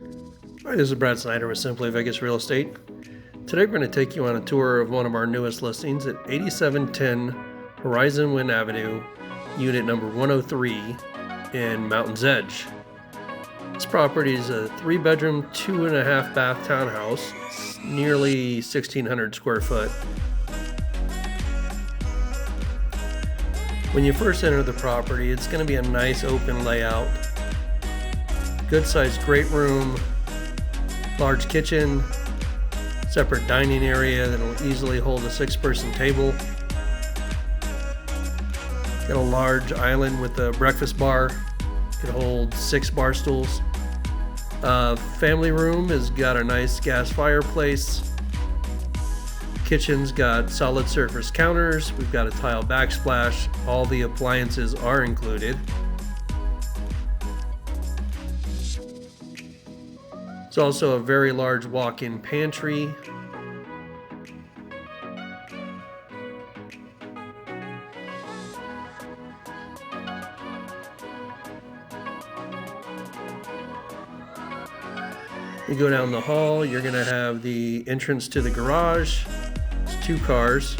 Hi, this is Brad Snyder with Simply Vegas Real Estate. Today we're going to take you on a tour of one of our newest listings at 8710 Horizon Wind Avenue, unit number 103 in Mountain's Edge. This property is a 3-bedroom, 2.5 bath townhouse. It's nearly 1,600 square foot. When you first enter the property, it's going to be a nice open layout. Good sized great room, large kitchen, separate dining area that'll easily hold a 6-person table. Got a large island with a breakfast bar. Could hold 6 bar stools. Family room has got a nice gas fireplace. Kitchen's got solid surface counters. We've got a tile backsplash. All the appliances are included. It's also a very large walk-in pantry. You go down the hall, you're going to have the entrance to the garage. It's 2 cars.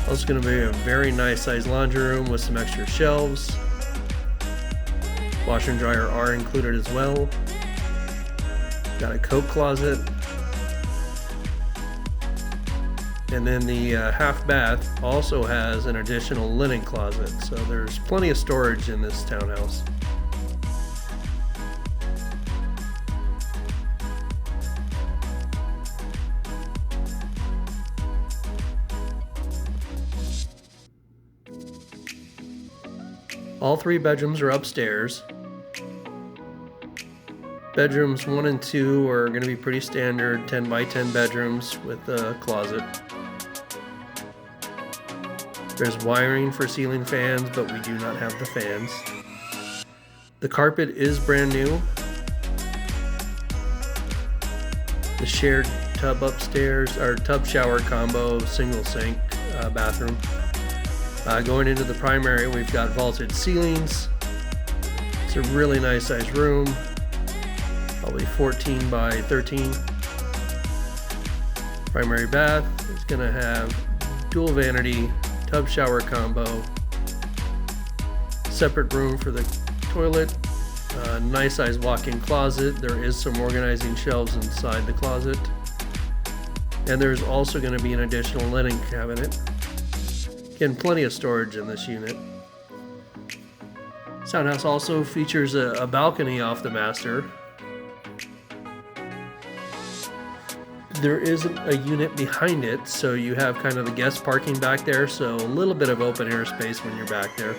Also going to be a very nice sized laundry room with some extra shelves. Washer and dryer are included as well. Got a coat closet. And then the half bath also has an additional linen closet. So there's plenty of storage in this townhouse. All 3 bedrooms are upstairs. Bedrooms 1 and 2 are going to be pretty standard 10 by 10 bedrooms with a closet. There's wiring for ceiling fans, but we do not have the fans. The carpet is brand new. The shared tub upstairs, our tub shower combo, single sink bathroom. Going into the primary, we've got vaulted ceilings. It's a really nice sized room, probably 14 by 13. Primary bath is going to have dual vanity, tub shower combo, separate room for the toilet, nice sized walk-in closet. There is some organizing shelves inside the closet. And there's also going to be an additional linen cabinet. Again, plenty of storage in this unit. This townhouse also features a balcony off the master. There is a unit behind it, so you have kind of the guest parking back there, so a little bit of open air space when you're back there.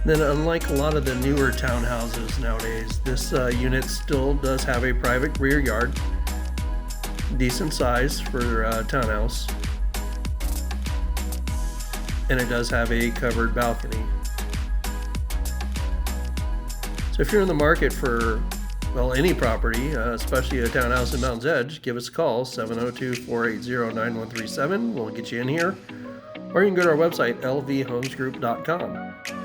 Then, unlike a lot of the newer townhouses nowadays, this unit still does have a private rear yard, decent size for a townhouse, and it does have a covered balcony. So if you're in the market for, well, any property, especially a townhouse in Mountain's Edge, give us a call, 702-480-9137. We'll get you in here, or you can go to our website, lvhomesgroup.com.